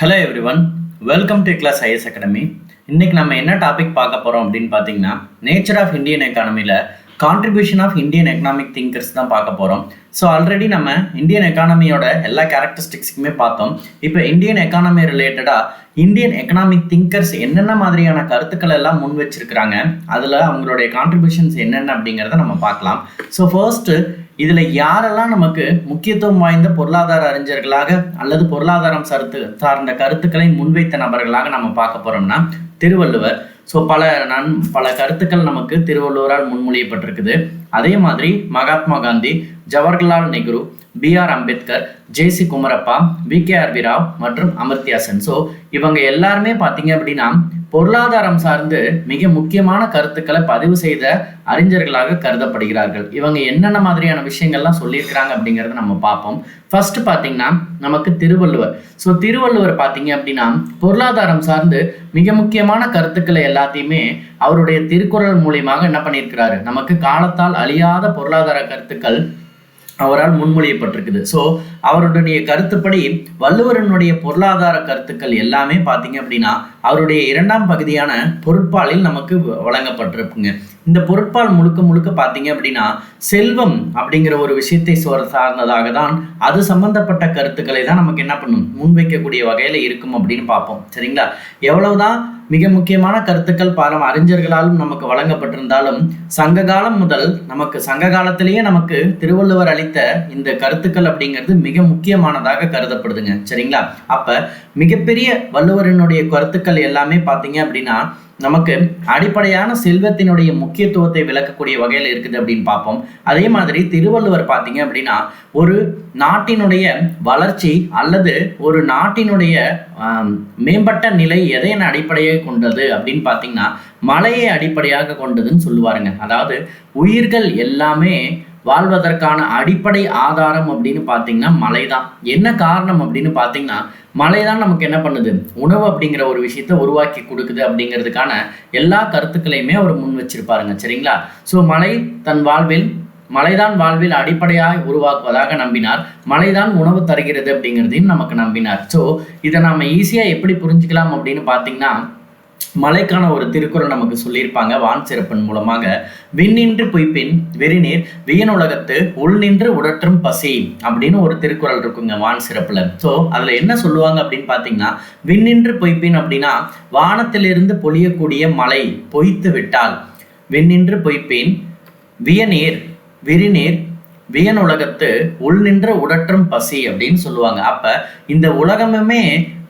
Hello everyone, welcome to class IS academy. இன்னைக்கு நம்ம என்ன டாபிக் பார்க்க போகிறோம் அப்படின்னு பார்த்தீங்கன்னா, நேச்சர் ஆஃப் இந்தியன் எக்கானமியில் contribution of Indian economic thinkers தான் பார்க்க போகிறோம். ஸோ ஆல்ரெடி நம்ம இந்தியன் எக்கானமியோட எல்லா கேரக்டரிஸ்டிக்ஸுக்குமே பார்த்தோம். இப்போ இந்தியன் எக்கானமி ரிலேட்டடாக இந்தியன் எக்கனாமிக் திங்கர்ஸ் என்னென்ன மாதிரியான கருத்துக்கள் எல்லாம் முன் வச்சிருக்கிறாங்க, அதில் அவங்களுடைய கான்ட்ரிபியூஷன்ஸ் என்னென்ன அப்படிங்கிறத நம்ம பார்க்கலாம். ஸோ ஃபர்ஸ்ட்டு இதில் யாரெல்லாம் நமக்கு முக்கியத்துவம் வாய்ந்த பொருளாதார அறிஞர்களாக அல்லது பொருளாதாரம் சார்ந்த கருத்துக்களை முன்வைத்த நபர்களாக நம்ம பார்க்க போகிறோம்னா திருவள்ளுவர். ஸோ பல கருத்துக்கள் நமக்கு திருவள்ளுவரால் முன்மொழியப்பட்டிருக்குது. அதே மாதிரி Mahatma Gandhi, Jawaharlal Nehru, B.R. Ambedkar, J.C. Kumarappa, V.K.R.V. Rao மற்றும் அமர்த்தியா சென். ஸோ இவங்க எல்லாருமே பார்த்தீங்க அப்படின்னா பொருளாதாரம் சார்ந்து மிக முக்கியமான கருத்துக்களை பதிவு செய்த அறிஞர்களாக கருதப்படுகிறார்கள். இவங்க என்னென்ன மாதிரியான விஷயங்கள்லாம் சொல்லியிருக்கிறாங்க அப்படிங்கிறத நம்ம பார்ப்போம். ஃபர்ஸ்ட் பார்த்தீங்கன்னா நமக்கு திருவள்ளுவர். ஸோ திருவள்ளுவர் பார்த்தீங்க அப்படின்னா பொருளாதாரம் சார்ந்து மிக முக்கியமான கருத்துக்களை எல்லாத்தையுமே அவருடைய திருக்குறள் மூலியமாக என்ன பண்ணியிருக்கிறாரு, நமக்கு காலத்தால் அழியாத பொருளாதார கருத்துக்கள் அவரால் முன்மொழியப்பட்டிருக்குது. ஸோ அவருடைய கருத்துப்படி வள்ளுவரனுடைய பொருளாதார கருத்துக்கள் எல்லாமே பார்த்தீங்க அப்படின்னா அவருடைய இரண்டாம் பகுதியான பொருட்பாலில் நமக்கு வழங்கப்பட்டிருக்குங்க. இந்த பொருட்பால் முழுக்க பார்த்தீங்க அப்படின்னா செல்வம் அப்படிங்கிற ஒரு விஷயத்தை சார்ந்ததாக தான், அது சம்பந்தப்பட்ட கருத்துக்களை தான் நமக்கு என்ன பண்ணும், முன்வைக்கக்கூடிய வகையில இருக்கும் அப்படின்னு பார்ப்போம். சரிங்களா? எவ்வளவுதான் மிக முக்கியமான கருத்துக்கள் பல அறிஞர்களாலும் நமக்கு வழங்கப்பட்டிருந்தாலும் சங்க காலம் முதல் சங்க காலத்திலேயே நமக்கு திருவள்ளுவர் அளித்த இந்த கருத்துக்கள் அப்படிங்கிறது மிக முக்கியமானதாக கருதப்படுதுங்க. சரிங்களா? அப்ப மிகப்பெரிய வள்ளுவரினுடைய கருத்துக்கள் எல்லாமே பார்த்தீங்க அப்படின்னா நமக்கு அடிப்படையான செல்வத்தினுடைய முக்கியத்துவத்தை விளக்கக்கூடிய வகையில் இருக்குது அப்படின்னு பார்ப்போம். அதே மாதிரி திருவள்ளுவர் பார்த்தீங்க அப்படின்னா ஒரு நாட்டினுடைய வளர்ச்சி அல்லது ஒரு நாட்டினுடைய மேம்பட்ட நிலை எதையான அடிப்படையை கொண்டது அப்படின்னு பார்த்தீங்கன்னா மழையை அடிப்படையாக கொண்டதுன்னு சொல்லுவாருங்க. அதாவது உயிர்கள் எல்லாமே வாழ்வதற்கான அடிப்படை ஆதாரம் அப்படின்னு பார்த்தீங்கன்னா மழை தான். என்ன காரணம் அப்படின்னு பார்த்தீங்கன்னா மழை தான் நமக்கு என்ன பண்ணுது, உணவு அப்படிங்கிற ஒரு விஷயத்த உருவாக்கி கொடுக்குது அப்படிங்கிறதுக்கான எல்லா கருத்துக்களையுமே அவர் முன் வச்சிருப்பாருங்க. சரிங்களா? ஸோ மழைதான் வாழ்வில் அடிப்படையாக உருவாக்குவதாக நம்பினார். மழைதான் உணவு தருகிறது அப்படிங்கிறதையும் நமக்கு நம்பினார். ஸோ இதை நம்ம ஈஸியாக எப்படி புரிஞ்சுக்கலாம் அப்படின்னு பார்த்தீங்கன்னா மழைக்கான ஒரு திருக்குறள் நமக்கு சொல்லியிருப்பாங்க வான் சிறப்பின் மூலமாக. விண்ணின்று பொய்ப்பின் வெறிநீர் வியனுலகத்து உள் நின்று உடற்றும் பசி அப்படின்னு ஒரு திருக்குறள் இருக்குங்க வான் சிறப்புல. ஸோ அதுல என்ன சொல்லுவாங்க அப்படின்னு பார்த்தீங்கன்னா விண்ணின்று பொய்ப்பின் அப்படின்னா வானத்திலிருந்து பொழியக்கூடிய மழை பொய்த்து விட்டால் விண்ணின்று பொய்ப்பின் வியநீர் விரிநீர் வியனுலகத்து உள் நின்று உடற்றும் பசி அப்படின்னு சொல்லுவாங்க. அப்ப இந்த உலகமுமே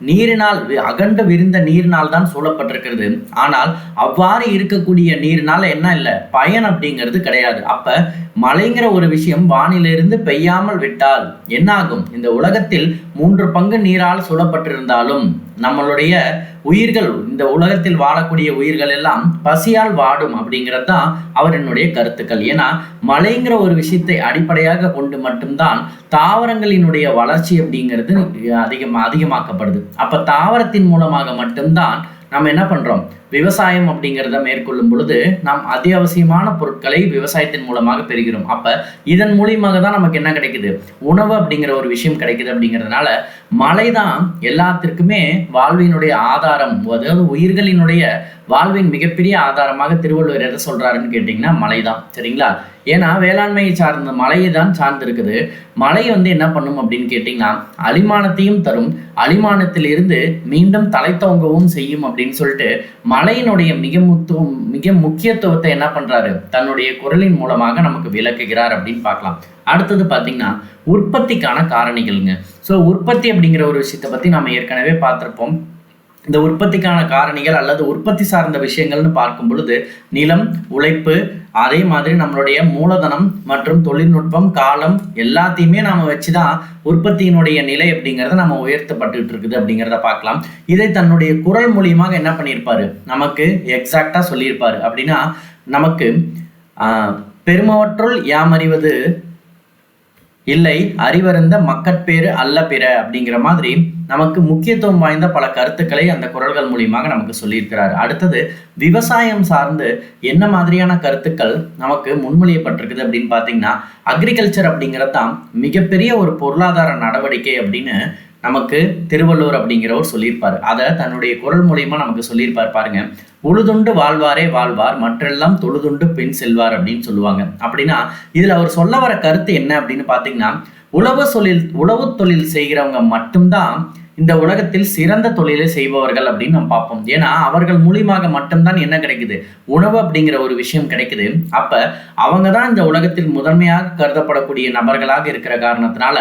நீரினால் அகண்டு விரிந்த நீரினால் தான் சூழப்பட்டிருக்கிறது. ஆனால் அவ்வாறு இருக்கக்கூடிய நீரினால என்ன இல்லை, பயன் அப்படிங்கிறது கிடையாது. அப்ப மழைங்கிற ஒரு விஷயம் வானிலிருந்து பெய்யாமல் விட்டால் என்ன ஆகும், இந்த உலகத்தில் 3 பங்கு நீரால் சூழப்பட்டிருந்தாலும் நம்மளுடைய உயிர்கள், இந்த உலகத்தில் வாழக்கூடிய உயிர்கள் எல்லாம் பசியால் வாடும் அப்படிங்கிறது தான் அவரினுடைய கருத்துக்கள். ஏன்னா மழைங்கிற ஒரு விஷயத்தை அடிப்படையாக கொண்டு மட்டும்தான் தாவரங்களினுடைய வளர்ச்சி அப்படிங்கிறது அதிகமாக்கப்படுது. அப்ப தாவரத்தின் மூலமாக மட்டும்தான் நம்ம என்ன பண்றோம், விவசாயம் அப்படிங்கிறத மேற்கொள்ளும் பொழுது நாம் அத்தியாவசியமான பொருட்களை விவசாயத்தின் மூலமாக பெறுகிறோம். அப்ப இதன் மூலியமாக தான் நமக்கு என்ன கிடைக்குது, உணவு அப்படிங்கிற ஒரு விஷயம் கிடைக்குது. அப்படிங்கிறதுனால மழை தான் எல்லாத்திற்குமே வாழ்வினுடைய ஆதாரம், அதாவது உயிர்களினுடைய வாழ்வின் மிகப்பெரிய ஆதாரமாக திருவள்ளுவர் எதை சொல்றாருன்னு கேட்டீங்கன்னா மழை தான். சரிங்களா? ஏன்னா வேளாண்மையை சார்ந்த மழையை தான் சார்ந்து இருக்குது. மழை என்ன பண்ணும் அப்படின்னு கேட்டீங்கன்னா அலிமானத்தையும் தரும், அலிமானத்திலிருந்து மீண்டும் தலைத்தோங்கவும் செய்யும் அப்படின்னு சொல்லிட்டு மழையினுடைய மிக முக்கியத்துவத்தை என்ன பண்றாரு, தன்னுடைய குரலின் மூலமாக நமக்கு விளக்குகிறார் அப்படின்னு பார்க்கலாம். அடுத்தது பார்த்தீங்கன்னா உற்பத்திக்கான காரணிகள்ங்க. ஸோ உற்பத்தி அப்படிங்கிற ஒரு விஷயத்தை பத்தி நம்ம ஏற்கனவே பார்த்திருப்போம். இந்த உற்பத்திக்கான காரணிகள் அல்லது உற்பத்தி சார்ந்த விஷயங்கள்னு பார்க்கும் பொழுது நிலம், உழைப்பு, அதே மாதிரி நம்மளுடைய மூலதனம் மற்றும் தொழில்நுட்பம், காலம் எல்லாத்தையுமே நாம வச்சுதான் உற்பத்தியினுடைய நிலை அப்படிங்கிறத நம்ம உயர்த்தப்பட்டுட்டு இருக்குது அப்படிங்கிறத பார்க்கலாம். இதை தன்னுடைய குரல் மூலியமாக என்ன பண்ணியிருப்பாரு, நமக்கு எக்ஸாக்டா சொல்லியிருப்பாரு. அப்படின்னா நமக்கு பெருமவற்றுள் யாமறிவது இல்லை அறிவருந்த மக்கட்பேறு அல்ல பிற அப்படிங்கிற மாதிரி நமக்கு முக்கியத்துவம் வாய்ந்த பல கருத்துக்களை அந்த குறள்கள் மூலியமாக நமக்கு சொல்லியிருக்கிறார். அடுத்தது விவசாயம் சார்ந்து என்ன மாதிரியான கருத்துக்கள் நமக்கு முன்மொழியப்பட்டிருக்குது அப்படின்னு பார்த்தீங்கன்னா அக்ரிகல்ச்சர் அப்படிங்கிறது தான் மிகப்பெரிய ஒரு பொருளாதார நடவடிக்கை அப்படின்னு நமக்கு திருவள்ளுவர் அப்படிங்கிறவர் சொல்லியிருப்பார். அதை தன்னுடைய குரல் மூலியமா நமக்கு சொல்லியிருப்பார் பாருங்க. உழுதுண்டு வாழ்வாரே வாழ்வார், மற்றெல்லாம் தொழுதுண்டு பின் செல்வார் அப்படின்னு சொல்லுவாங்க. அப்படின்னா இதுல அவர் சொல்ல வர கருத்து என்ன அப்படின்னு பாத்தீங்கன்னா, உழவு தொழில் செய்கிறவங்க மட்டும்தான் இந்த உலகத்தில் சிறந்த தொழிலை செய்பவர்கள் அப்படின்னு நம்ம பார்ப்போம். ஏன்னா அவர்கள் மூலியமாக மட்டும்தான் என்ன கிடைக்குது, உணவு அப்படிங்கிற ஒரு விஷயம் கிடைக்குது. அப்ப அவங்க தான் இந்த உலகத்தில் முதன்மையாக கருதப்படக்கூடிய நபர்களாக இருக்கிற காரணத்தினால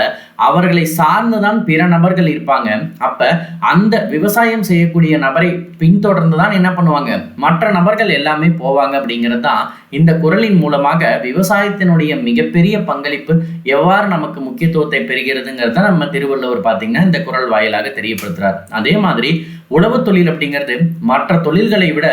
அவர்களை சார்ந்துதான் பிற நபர்கள் இருப்பாங்க. அப்ப அந்த விவசாயம் செய்யக்கூடிய நபரை பின்தொடர்ந்து தான் என்ன பண்ணுவாங்க, மற்ற நபர்கள் எல்லாமே போவாங்க. அப்படிங்கிறது தான் இந்த குறளின் மூலமாக விவசாயத்தினுடைய மிகப்பெரிய பங்களிப்பு எவ்வாறு நமக்கு முக்கியத்துவத்தை பெறுகிறதுங்கிறத நம்ம திருவள்ளுவர் பார்த்தீங்கன்னா இந்த குறள் வாயிலாக தெரியப்படுத்துறார். அதே மாதிரி உழவு தொழில் அப்படிங்கிறது மற்ற தொழில்களை விட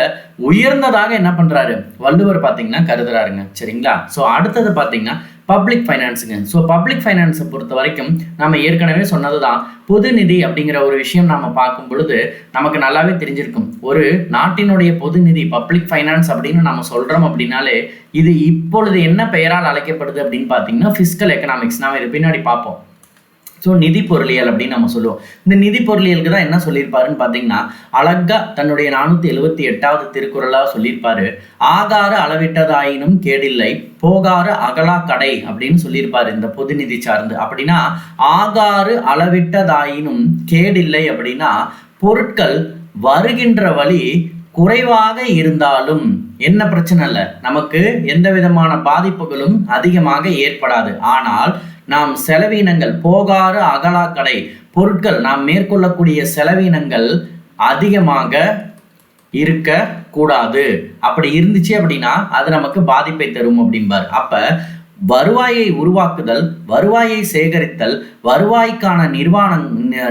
உயர்ந்ததாக என்ன பண்றாரு வள்ளுவர் பார்த்தீங்கன்னா கருதுறாருங்க. சரிங்களா? ஸோ அடுத்தது பார்த்தீங்கன்னா பப்ளிக் ஃபைனான்ஸுங்க. ஸோ பப்ளிக் ஃபைனான்ஸை பொறுத்த வரைக்கும் நம்ம ஏற்கனவே சொன்னதுதான், பொது நிதி அப்படிங்கிற ஒரு விஷயம் நம்ம பார்க்கும் பொழுது நமக்கு நல்லாவே தெரிஞ்சிருக்கும். ஒரு நாட்டினுடைய பொது நிதி பப்ளிக் ஃபைனான்ஸ் அப்படின்னு நம்ம சொல்றோம் அப்படின்னாலே இது இப்பொழுது என்ன பெயரால் அழைக்கப்படுது அப்படின்னு பார்த்தீங்கன்னா ஃபிஸ்கல் எக்கனாமிக்ஸ். நாம இது பின்னாடி பார்ப்போம். ஸோ நிதி பொருளியல் அப்படின்னு நம்ம சொல்லுவோம். இந்த நிதி பொருளியலுக்கு தான் என்ன சொல்லியிருப்பாருன்னு பார்த்தீங்கன்னா, அழகா தன்னுடைய 478வது திருக்குறளா சொல்லியிருப்பாரு. ஆகாறு அளவிட்டதாயினும் கேடில்லை, போகாறு அகலா கடை அப்படின்னு சொல்லியிருப்பாரு இந்த பொது நிதி சார்ந்து. அப்படின்னா ஆகாறு அளவிட்டதாயினும் கேடில்லை அப்படின்னா பொருட்கள் வருகின்ற வழி குறைவாக இருந்தாலும் என்ன பிரச்சனை இல்லை, நமக்கு எந்த விதமான பாதிப்புகளும் அதிகமாக ஏற்படாது. ஆனால் நாம் செலவீனங்கள், போகாறு அகலா கடை, பொருட்கள் நாம் மேற்கொள்ளக்கூடிய செலவீனங்கள் அதிகமாக இருக்க கூடாது. அப்படி இருந்துச்சு அப்படின்னா அது நமக்கு பாதிப்பை தரும் அப்படிம்பார். அப்ப வருவாயை உருவாக்குதல், வருவாயை சேகரித்தல், வருவாய்க்கான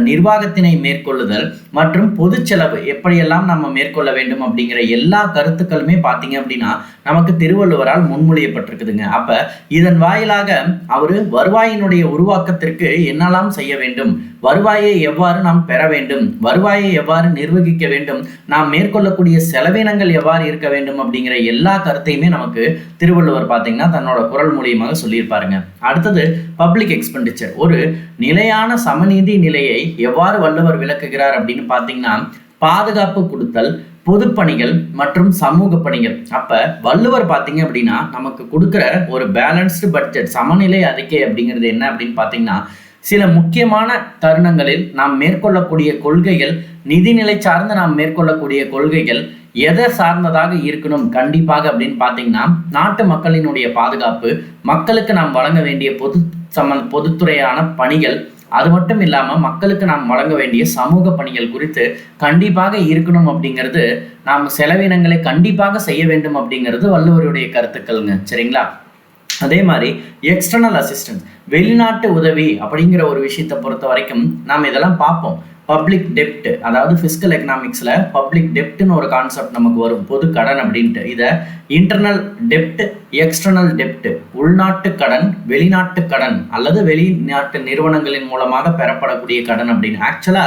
நிர்வாகத்தினை மேற்கொள்ளுதல் மற்றும் பொது செலவு எப்படியெல்லாம் நம்ம மேற்கொள்ள வேண்டும் அப்படிங்கிற எல்லா கருத்துக்களுமே பார்த்தீங்க அப்படின்னா நமக்கு திருவள்ளுவரால் முன்மொழியப்பட்டிருக்குதுங்க. அப்ப இதன் வாயிலாக அவரு வருவாயினுடைய உருவாக்கத்திற்கு என்னெல்லாம் செய்ய வேண்டும், வருவாயை எவ்வாறு நாம் பெற வேண்டும், வருவாயை எவ்வாறு நிர்வகிக்க வேண்டும், நாம் மேற்கொள்ளக்கூடிய செலவினங்கள் எவ்வாறு இருக்க வேண்டும் அப்படிங்கிற எல்லா கருத்தையுமே நமக்கு திருவள்ளுவர் பார்த்தீங்கன்னா தன்னோட குறள் மூலியமாக சொல்லியிருப்பாருங்க. அடுத்தது பப்ளிக் எக்ஸ்பெண்டிச்சர். ஒரு நிலையான சமநீதி நிலையை எவ்வாறு வள்ளுவர் விளக்குகிறார் அப்படின்னு பார்த்தீங்கன்னா, பாதுகாப்பு கொடுத்தல், பொதுப்பணிகள் மற்றும் சமூக பணிகள். அப்ப வள்ளுவர் பார்த்தீங்க அப்படின்னா நமக்கு கொடுக்குற ஒரு பேலன்ஸ்டு பட்ஜெட், சமநிலை அறிக்கை அப்படிங்கிறது என்ன அப்படின்னு பார்த்தீங்கன்னா, சில முக்கியமான தருணங்களில் நாம் மேற்கொள்ளக்கூடிய கொள்கைகள், நிதிநிலை சார்ந்து நாம் மேற்கொள்ளக்கூடிய கொள்கைகள் எதை சார்ந்ததாக இருக்கணும் கண்டிப்பாக அப்படின்னு பார்த்தீங்கன்னா, நாட்டு மக்களினுடைய பாதுகாப்பு, மக்களுக்கு நாம் வழங்க வேண்டிய பொதுத்துறையான பணிகள், அது மட்டும் இல்லாம மக்களுக்கு நாம் வழங்க வேண்டிய சமூக பணிகள் குறித்து கண்டிப்பாக இருக்கணும். அப்படிங்கிறது நாம் செலவினங்களை கண்டிப்பாக செய்ய வேண்டும் அப்படிங்கிறது வள்ளுவருடைய கருத்துக்கள்ங்க. சரிங்களா? அதே மாதிரி எக்ஸ்டர்னல் அசிஸ்டன்ஸ், வெளிநாட்டு உதவி அப்படிங்கிற ஒரு விஷயத்தை பொறுத்த வரைக்கும் நாம் இதெல்லாம் பார்ப்போம். பப்ளிக் டெப்ட், அதாவது ஃபிஸ்கல் எக்கனாமிக்ஸ்ல பப்ளிக் டெப்ட்னு ஒரு கான்செப்ட் நமக்கு வரும், பொது கடன் அப்படின்ட்டு. இதை இன்டர்னல் டெப்ட், எக்ஸ்டர்னல் டெப்ட், உள்நாட்டு கடன், வெளிநாட்டு கடன் அல்லது வெளிநாட்டு நிறுவனங்களின் மூலமாக பெறப்படக்கூடிய கடன் அப்படின்னு. ஆக்சுவலா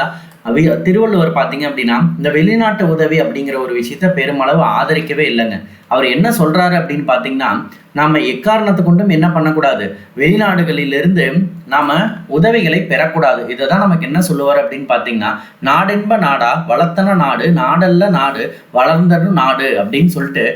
திருவள்ளுவர் பார்த்தீங்க அப்படின்னா இந்த வெளிநாட்டு உதவி அப்படிங்கிற ஒரு விஷயத்த பெருமளவு ஆதரிக்கவே இல்லைங்க. அவர் என்ன சொல்றாரு அப்படின்னு பார்த்தீங்கன்னா, நாம எக்காரணத்தை கொண்டும் என்ன பண்ணக்கூடாது, வெளிநாடுகளிலிருந்து நாம உதவிகளை பெறக்கூடாது. இதை தான் நமக்கு என்ன சொல்லுவார் அப்படின்னு பார்த்தீங்கன்னா, நாடென்ப நாடா வளர்த்தன நாடு, நாடல்ல நாடு வளர்ந்தனும் நாடு அப்படின்னு சொல்லிட்டு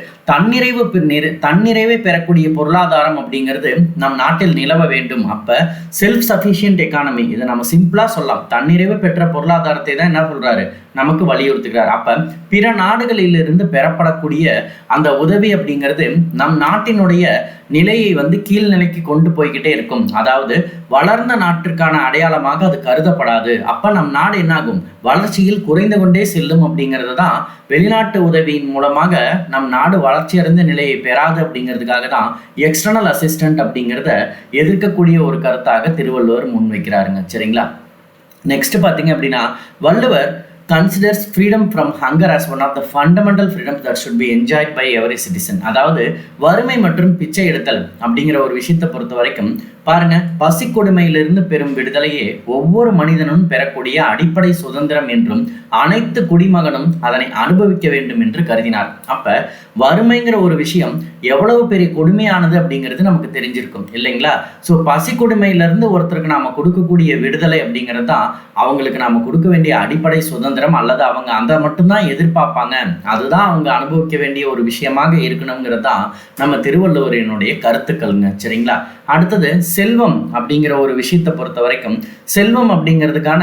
தன்னிறைவை பெறக்கூடிய பொருளாதாரம் அப்படிங்கிறது நம் நாட்டில் நிலவ வேண்டும். அப்ப செல்ஃப் சஃபிஷியன்ட் எக்கானமி, இதை நம்ம சிம்பிளா சொல்லலாம், தன்னிறைவு பெற்ற பொருளாதாரத்தை தான் என்ன சொல்றாரு நமக்கு வலியுறுத்துகிறார். அப்ப பிற நாடுகளிலிருந்து பெறப்படக்கூடிய அந்த உதவி அப்படிங்கிறது நம் நாட்டினுடைய நிலையை கீழ்நிலைக்கு கொண்டு போய்கிட்டே இருக்கும். அதாவது வளர்ந்த நாட்டிற்கான அடையாளமாக அது கருதப்படாது. அப்ப நம் நாடு என்னாகும், வளர்ச்சியில் குறைந்து கொண்டே செல்லும். அப்படிங்கிறது தான் வெளிநாட்டு உதவியின் மூலமாக நம் நாடு வளர்ச்சி அடைந்த நிலையை பெறாது. அப்படிங்கிறதுக்காக தான் எக்ஸ்டர்னல் அசிஸ்டன்ட் அப்படிங்கிறத எதிர்க்கக்கூடிய ஒரு கருத்தாக திருவள்ளுவர் முன்வைக்கிறாருங்க. சரிங்களா? நெக்ஸ்ட் பார்த்தீங்க அப்படின்னா, Valluvar considers freedom from hunger as one of the fundamental freedoms that should be enjoyed by every citizen. அதாவது வறுமை மற்றும் பிச்சை எடுத்தல் அப்படிங்கிற ஒரு விஷயத்தை பொறுத்த வரைக்கும் பாருங்க, பசி கொடுமையிலிருந்து பெறும் விடுதலையே ஒவ்வொரு மனிதனும் பெறக்கூடிய அடிப்படை சுதந்திரம் என்றும் அனைத்து குடிமகனும் அதனை அனுபவிக்க வேண்டும் என்று கருதினார். அப்ப வறுமைங்கிற ஒரு விஷயம் எவ்வளவு பெரிய கொடுமையானது அப்படிங்கிறது நமக்கு தெரிஞ்சிருக்கும் இல்லைங்களா? ஸோ பசி கொடுமையிலிருந்து ஒருத்தருக்கு நாம கொடுக்கக்கூடிய விடுதலை அப்படிங்கிறது தான் அவங்களுக்கு நாம கொடுக்க வேண்டிய அடிப்படை சுதந்திரம், அல்லது அவங்க அதை மட்டும்தான் எதிர்பார்ப்பாங்க, அதுதான் அவங்க அனுபவிக்க வேண்டிய ஒரு விஷயமாக இருக்கணுங்கிறது தான் நம்ம திருவள்ளுவரினுடைய கருத்துக்கள்ங்க. சரிங்களா? அடுத்தது செல்வம் அப்படிங்கிற ஒரு விஷயத்தை பொறுத்த வரைக்கும் செல்வம் அப்படிங்கிறதுக்கான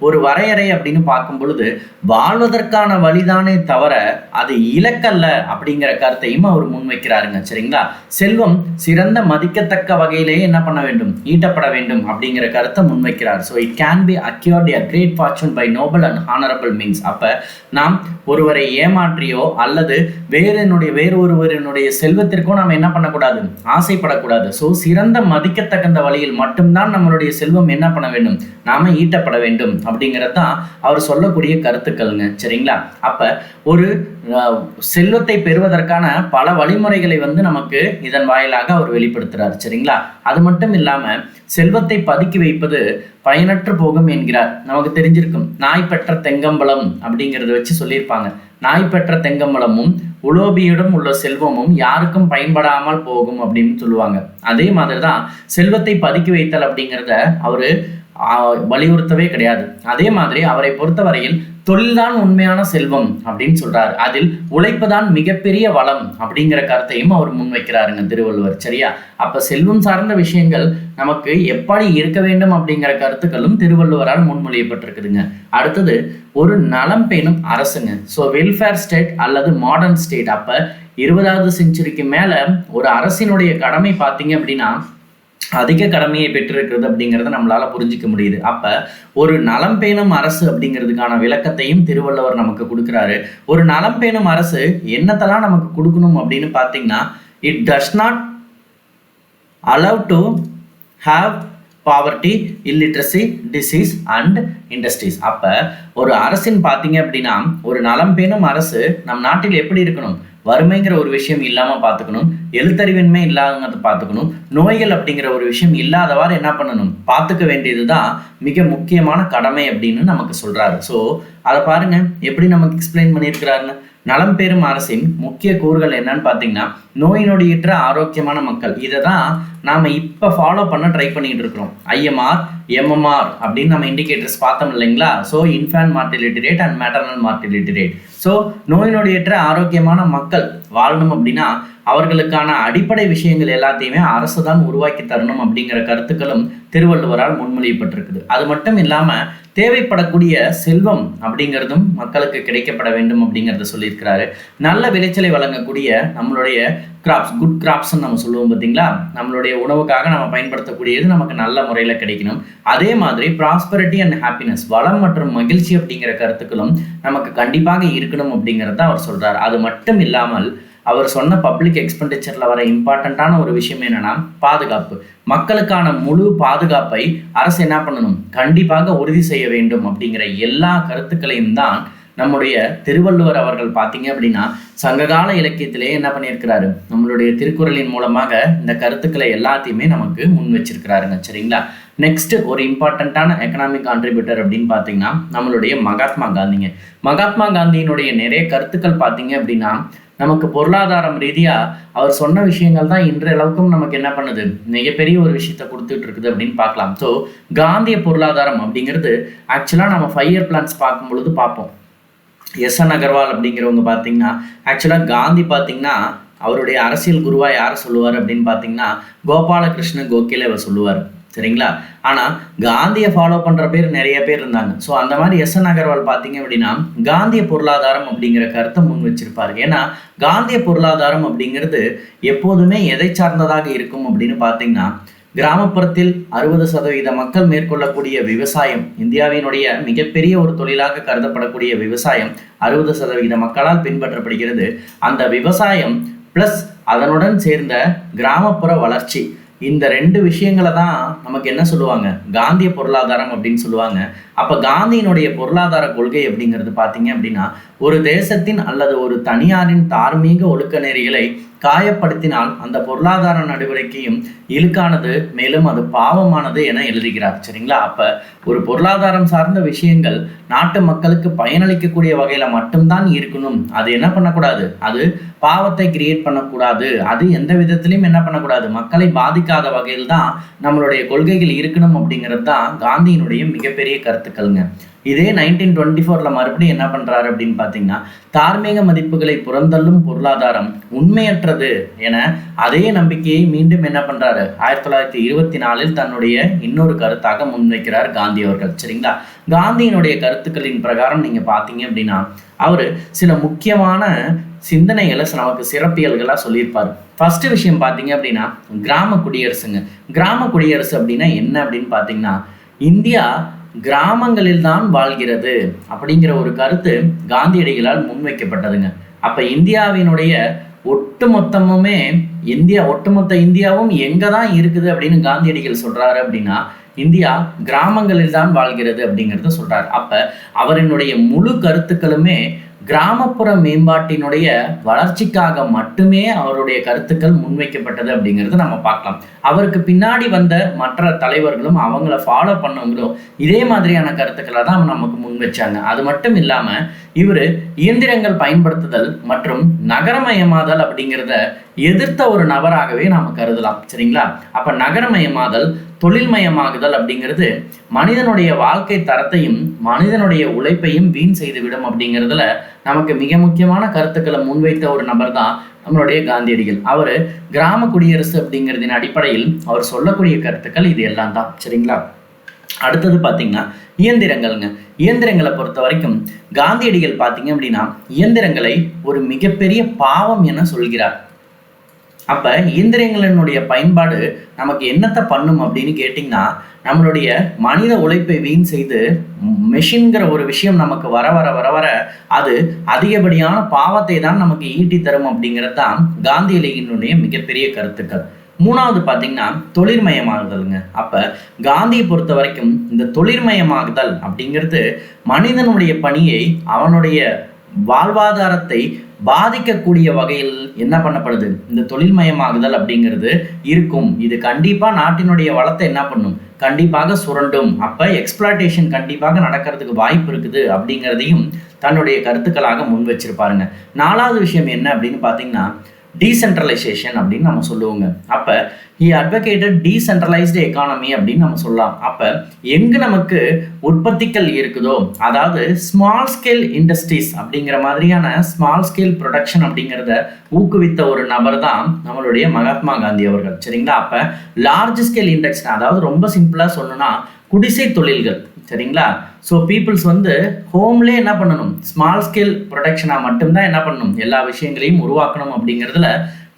ஒரு வரையறை அப்படின்னு பார்க்கும் பொழுது வாழ்வதற்கான வழிதானே தவிர அது இலக்கல்ல அப்படிங்கிற கருத்தையும் அவர் முன்வைக்கிறாருங்க. சரிங்களா? செல்வம் சிறந்த மதிக்கத்தக்க வகையிலேயே என்ன பண்ண வேண்டும், ஈட்டப்பட வேண்டும் அப்படிங்கிற கருத்தை முன்வைக்கிறார். So it can be acquired a great fortune by noble and honorable means. அப்ப நாம் ஒருவரை ஏமாற்றியோ அல்லது வேறு ஒருவரினுடைய செல்வத்திற்கோ நாம் என்ன பண்ணக்கூடாது, ஆசைப்படக்கூடாது. ஸோ சிறந்த மதிக்கத்தகுந்த வழியில் மட்டும்தான் நம்மளுடைய செல்வம் என்ன பண்ண வேண்டும், நாம ஈட்டப்பட வேண்டும் அப்படிங்கிறது தான் அவர் சொல்லக்கூடிய கருத்துக்கள்ங்க. சரிங்களா? அப்ப ஒரு செல்வத்தை பெறுவதற்கான பல வழிமுறைகளை நமக்கு இதன் வாயிலாக அவர் வெளிப்படுத்துறார். சரிங்களா? அது மட்டும் இல்லாம செல்வத்தை பதுக்கி வைப்பது பயனற்று போகும் என்கிறார். நமக்கு தெரிஞ்சிருக்கும், நாய் பெற்ற தெங்கம்பலம் அப்படிங்கிறத வச்சு சொல்லியிருப்பாங்க. நாய் பெற்ற தெங்கம்பலமும் உலோபியிடம் உள்ள செல்வமும் யாருக்கும் பயன்படாமல் போகும் அப்படின்னு சொல்லுவாங்க. அதே மாதிரிதான் செல்வத்தை பதுக்கி வைத்தல் அப்படிங்கிறத அவரு வலியுறுத்தவே கிடையாது. அதே மாதிரி அவரை பொறுத்தவரையில் தொழில்தான் உண்மையான செல்வம் அப்படின்னு சொல்றாரு. அதில் உழைப்புதான் மிகப்பெரிய வளம் அப்படிங்கிற கருத்தையும் அவர் முன்வைக்கிறாருங்க திருவள்ளுவர். சரியா? அப்ப செல்வம் சார்ந்த விஷயங்கள் நமக்கு எப்படி இருக்க வேண்டும் அப்படிங்கிற கருத்துக்களும் திருவள்ளுவரால் முன்மொழியப்பட்டிருக்குதுங்க. அடுத்தது ஒரு நலம் பேணும் அரசுங்க. ஸோ வெல்ஃபேர் ஸ்டேட் அல்லது மாடர்ன் ஸ்டேட். அப்ப 20வது செஞ்சுரிக்கு மேல ஒரு அரசினுடைய கடமை பார்த்தீங்க அப்படின்னா அதிக கடமையை பெற்றிருக்கிறது அப்படிங்கிறத நம்மளால புரிஞ்சிக்க முடியுது. அப்ப ஒரு நலம் பேணும் அரசு அப்படிங்கிறதுக்கான விளக்கத்தையும் திருவள்ளுவர் நமக்கு கொடுக்குறாரு. ஒரு நலம் பேணும் அரசு என்னத்தெல்லாம் நமக்கு கொடுக்கணும் அப்படின்னு பார்த்தீங்கன்னா, it does not allow to have poverty, illiteracy, disease and industries. அப்ப ஒரு அரசின் பார்த்தீங்க அப்படின்னா ஒரு நலம் பேணும் அரசு நம் நாட்டில் எப்படி இருக்கணும், வறுமைங்கிற ஒரு விஷயம் இல்லாம பார்த்துக்கணும், எழுத்தறிவின்மை இல்லாததை பார்த்துக்கணும், நோய்கள் அப்படிங்கிற ஒரு விஷயம் இல்லாதவாறு என்ன பண்ணணும், பார்த்துக்க வேண்டியதுதான் மிக முக்கியமான கடமை அப்படின்னு நமக்கு சொல்றாரு. ஸோ அதை பாருங்க எப்படி நமக்கு எக்ஸ்பிளைன் பண்ணியிருக்கிறாருன்னு. நலம் பெறும் அரசின் முக்கிய கூறுகள் என்னன்னு பார்த்தீங்கன்னா, நோய் நொடியற்ற ஆரோக்கியமான மக்கள். இதை தான் நாம இப்போ ஃபாலோ பண்ண ட்ரை பண்ணிட்டு இருக்கிறோம். IMR, MMR அப்படின்னு நம்ம இண்டிகேட்டர்ஸ் பார்த்தோம் இல்லைங்களா? So infant mortality rate and maternal mortality rate. So நோய் நொடியற்ற ஆரோக்கியமான மக்கள் வாழணும் அப்படின்னா அவர்களுக்கான அடிப்படை விஷயங்கள் எல்லாத்தையுமே அரசு தான் உருவாக்கி தரணும் அப்படிங்கிற கருத்துக்களும் திருவள்ளுவரால் முன்மொழியப்பட்டிருக்குது. அது மட்டும் இல்லாம தேவைப்படக்கூடிய செல்வம் அப்படிங்கிறதும் மக்களுக்கு கிடைக்கப்பட வேண்டும் அப்படிங்கிறத சொல்லியிருக்கிறாரு. நல்ல விளைச்சலை வழங்கக்கூடிய நம்மளுடைய கிராப்ஸ், குட் கிராப்ஸ்ன்னு நம்ம சொல்லுவோம் பார்த்தீங்களா, நம்மளுடைய உணவுக்காக நம்ம பயன்படுத்தக்கூடியது நமக்கு நல்ல முறையில் கிடைக்கணும். அதே மாதிரி ப்ராஸ்பரிட்டி அண்ட் ஹாப்பினஸ், வளம் மற்றும் மகிழ்ச்சி அப்படிங்கிற கருத்துக்களும் நமக்கு கண்டிப்பாக இருக்கணும் அப்படிங்கிறத அவர் சொல்றாரு. அது மட்டும் இல்லாமல் அவர் சொன்ன பப்ளிக் எக்ஸ்பெண்டிச்சர்ல வர இம்பார்ட்டண்ட்டான ஒரு விஷயம் என்னன்னா பாதுகாப்பு. மக்களுக்கான முழு பாதுகாப்பை அரசு என்ன பண்ணணும், கண்டிப்பாக உறுதி செய்ய வேண்டும் அப்படிங்கிற எல்லா கருத்துக்களையும் தான் நம்முடைய திருவள்ளுவர் அவர்கள் பார்த்தீங்க அப்படின்னா சங்ககால இலக்கியத்திலே என்ன பண்ணியிருக்கிறாரு, நம்மளுடைய திருக்குறளின் மூலமாக இந்த கருத்துக்களை எல்லாத்தையுமே நமக்கு முன் வச்சிருக்கிறாருங்க. சரிங்களா? நெக்ஸ்ட் ஒரு இம்பார்ட்டண்ட்டான எக்கனாமிக் கான்ட்ரிபியூட்டர் அப்படின்னு பார்த்தீங்கன்னா நம்மளுடைய மகாத்மா காந்திங்க. மகாத்மா காந்தியினுடைய நிறைய கருத்துக்கள் பார்த்தீங்க அப்படின்னா நமக்கு பொருளாதாரம் ரீதியா அவர் சொன்ன விஷயங்கள் தான் இன்றளவுக்கும் நமக்கு என்ன பண்ணுது, மிகப்பெரிய ஒரு விஷயத்த கொடுத்துட்டு இருக்குது அப்படின்னு பார்க்கலாம். ஸோ காந்திய பொருளாதாரம் அப்படிங்கிறது ஆக்சுவலாக நம்ம 5 இயர் பிளான்ஸ் பார்க்கும் பொழுது பார்ப்போம். SN அகர்வால் அப்படிங்கிறவங்க பார்த்தீங்கன்னா ஆக்சுவலாக காந்தி பார்த்தீங்கன்னா அவருடைய அரசியல் குருவா யாரை சொல்லுவார் அப்படின்னு பார்த்தீங்கன்னா கோபாலகிருஷ்ண கோகலே அவர் சொல்லுவார். சரிங்களா? ஆனால் காந்தியை ஃபாலோ பண்ணுற பேர் நிறைய பேர் இருந்தாங்க. ஸோ அந்த மாதிரி SN அகர்வால் பார்த்தீங்க அப்படின்னா காந்திய பொருளாதாரம் அப்படிங்கிற கருத்தை முன் வச்சிருப்பாரு. ஏன்னா காந்திய பொருளாதாரம் அப்படிங்கிறது எப்போதுமே எதை சார்ந்ததாக இருக்கும் அப்படின்னு பார்த்தீங்கன்னா கிராமப்புறத்தில் 60% மக்கள் மேற்கொள்ளக்கூடிய விவசாயம், இந்தியாவினுடைய மிகப்பெரிய ஒரு தொழிலாக கருதப்படக்கூடிய விவசாயம் 60% மக்களால் பின்பற்றப்படுகிறது. அந்த விவசாயம் பிளஸ் அதனுடன் சேர்ந்த கிராமப்புற வளர்ச்சி, இந்த 2 விஷயங்களை தான் நமக்கு என்ன சொல்லுவாங்க, காந்திய பொருளாதாரம் அப்படின்னு சொல்லுவாங்க. அப்போ காந்தியினுடைய பொருளாதார கொள்கை அப்படிங்கிறது பார்த்தீங்க அப்படின்னா ஒரு தேசத்தின் அல்லது ஒரு தனியாரின் தார்மீக ஒழுக்க நெறிகளை காயப்படுத்தினால் அந்த பொருளாதார நடவடிக்கையும் இழுக்கானது, மேலும் அது பாவமானது என எழுதுகிறார். சரிங்களா? அப்ப ஒரு பொருளாதாரம் சார்ந்த விஷயங்கள் நாட்டு மக்களுக்கு பயனளிக்கக்கூடிய வகையில மட்டும்தான் இருக்கணும். அது என்ன பண்ணக்கூடாது, அது பாவத்தை கிரியேட் பண்ணக்கூடாது, அது எந்த விதத்திலையும் என்ன பண்ணக்கூடாது, மக்களை பாதிக்காத வகையில் தான் நம்மளுடைய கொள்கைகள் இருக்கணும் அப்படிங்கிறது தான் காந்தியினுடைய மிகப்பெரிய கருத்துக்கள்ங்க. இதே 1924 மறுபடியும் என்ன பண்றாரு அப்படின்னு பாத்தீங்கன்னா, தார்மீக மதிப்புகளை புறந்தள்ளும் பொருளாதாரம் உண்மையற்றது என அதே நம்பிக்கையை மீண்டும் என்ன பண்றாரு 1924 தன்னுடைய இன்னொரு கருத்தாக முன்வைக்கிறார் காந்தி அவர்கள். சரிங்களா? காந்தியினுடைய கருத்துக்களின் பிரகாரம் நீங்க பாத்தீங்க அப்படின்னா, அவரு சில முக்கியமான சிந்தனைகளை நமக்கு சிறப்பியல்களா சொல்லியிருப்பாரு. ஃபர்ஸ்ட் விஷயம் பாத்தீங்க அப்படின்னா, கிராம குடியரசுங்க. கிராம குடியரசு அப்படின்னா என்ன அப்படின்னு பாத்தீங்கன்னா, இந்தியா கிராமங்களில் தான் வாழ்கிறது அப்படிங்கிற ஒரு கருத்து காந்தியடிகளால் முன்வைக்கப்பட்டதுங்க. அப்ப இந்தியாவினுடைய ஒட்டுமொத்தமுமே ஒட்டுமொத்த இந்தியாவும் எங்க தான் இருக்குது அப்படின்னு காந்தியடிகள் சொல்றாரு அப்படின்னா, இந்தியா கிராமங்களில் தான் வாழ்கிறது அப்படிங்கிறத சொல்றாரு. அப்ப அவரினுடைய முழு கருத்துக்களுமே கிராமப்புற மேம்பாட்டினுடைய வளர்ச்சிக்காக மட்டுமே அவருடைய கருத்துக்கள் முன்வைக்கப்பட்டது அப்படிங்கிறது நம்ம பார்க்கலாம். அவருக்கு பின்னாடி வந்த மற்ற தலைவர்களும் அவங்கள ஃபாலோ பண்ணவங்களும் இதே மாதிரியான கருத்துக்களை தான் நமக்கு முன் வச்சாங்க. அது மட்டும் இல்லாம இவர் இயந்திரங்கள் பயன்படுத்துதல் மற்றும் நகரமயமாதல் அப்படிங்கிறத எதிர்த்த ஒரு நபராகவே நாம கருதலாம். சரிங்களா? அப்ப நகரமயமாதல், தொழில்மயமாகுதல் அப்படிங்கிறது மனிதனுடைய வாழ்க்கை தரத்தையும் மனிதனுடைய உழைப்பையும் வீண் செய்துவிடும் அப்படிங்கிறதுல நமக்கு மிக முக்கியமான கருத்துக்களை முன்வைத்த ஒரு நபர் தான் நம்மளுடைய காந்தியடிகள். அவரு கிராம குடியரசு அப்படிங்கிறதின் அடிப்படையில் அவர் சொல்லக்கூடிய கருத்துக்கள் இது எல்லாம் தான். சரிங்களா? அடுத்தது பாத்தீங்கன்னா இயந்திரங்கள்ங்க. இயந்திரங்களை பொறுத்த வரைக்கும் காந்தியடிகள் பாத்தீங்க அப்படின்னா இயந்திரங்களை ஒரு மிகப்பெரிய பாவம் என சொல்கிறார். அப்ப இயந்திரங்களினுடைய பயன்பாடு நமக்கு என்னத்தை பண்ணும் அப்படின்னு கேட்டிங்கன்னா, நம்மளுடைய மனித உழைப்பை வீண் செய்து மெஷின்கிற ஒரு விஷயம் நமக்கு வர வர வர வர அது அதிகப்படியான பாவத்தை தான் நமக்கு ஈட்டி தரும் அப்படிங்கிறது தான் காந்தியடிகளினுடைய மிகப்பெரிய கருத்துக்கள். மூணாவது பாத்தீங்கன்னா தொழில்மயமாகுதலுங்க. அப்ப காந்தியை பொறுத்த வரைக்கும் இந்த தொழில்மயமாகுதல் அப்படிங்கிறது மனிதனுடைய பணியை, அவனுடைய வாழ்வாதாரத்தை பாதிக்கக்கூடிய வகையில் என்ன பண்ணப்படுது, இந்த தொழில்மயமாகுதல் அப்படிங்கிறது இருக்கும். இது கண்டிப்பா நாட்டினுடைய வளத்தை என்ன பண்ணும், கண்டிப்பாக சுரண்டும். அப்ப எக்ஸ்பிளாய்டேஷன் கண்டிப்பாக நடக்கிறதுக்கு வாய்ப்பு இருக்குது அப்படிங்கிறதையும் தன்னுடைய கருத்துக்களாக முன் வச்சிருப்பாருங்க. நாலாவது விஷயம் என்ன அப்படின்னு பாத்தீங்கன்னா டீசென்ட்ரலைசேஷன் அப்படின்னு நம்ம சொல்லுவோங்க. அப்ப he advocated decentralized economy அப்படின்னு நம்ம சொல்லலாம். அப்ப எங்க நமக்கு உற்பத்திகள் இருக்குதோ, அதாவது ஸ்மால் ஸ்கேல் இண்டஸ்ட்ரீஸ் அப்படிங்கிற மாதிரியான ஸ்மால் ஸ்கேல் ப்ரொடக்ஷன் அப்படிங்கிறத ஊக்குவித்த ஒரு நபர் தான் நம்மளுடைய மகாத்மா காந்தி அவர்கள். சரிங்களா? அப்ப லார்ஜ் ஸ்கேல் இண்டெக்ஸ், அதாவது ரொம்ப சிம்பிளா சொல்லணும்னா குடிசை தொழில்கள். சரிங்களா? ஸோ பீப்புள்ஸ் ஹோம்லேயே என்ன பண்ணணும், ஸ்மால் ஸ்கேல் ப்ரொடக்ஷனாக மட்டும்தான் என்ன பண்ணணும், எல்லா விஷயங்களையும் உருவாக்கணும் அப்படிங்கிறதுல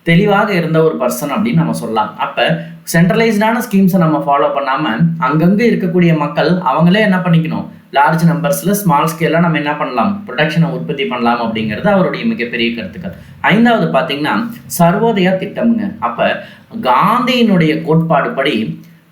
தெளிவாக இருந்த ஒரு பர்சன் அப்படின்னு நம்ம சொல்லலாம். அப்போ சென்ட்ரலைஸ்டான ஸ்கீம்ஸை நம்ம ஃபாலோ பண்ணாமல் அங்கங்கே இருக்கக்கூடிய மக்கள் அவங்களே என்ன பண்ணிக்கணும், லார்ஜ் நம்பர்ஸில் ஸ்மால் ஸ்கேலில் நம்ம என்ன பண்ணலாம், ப்ரொடக்ஷனை உற்பத்தி பண்ணலாம் அப்படிங்கிறது அவருடைய மிகப்பெரிய கருத்துக்கள். ஐந்தாவது பார்த்தீங்கன்னா சர்வோதயா திட்டம்ங்க. அப்போ காந்தியினுடைய கோட்பாடு படி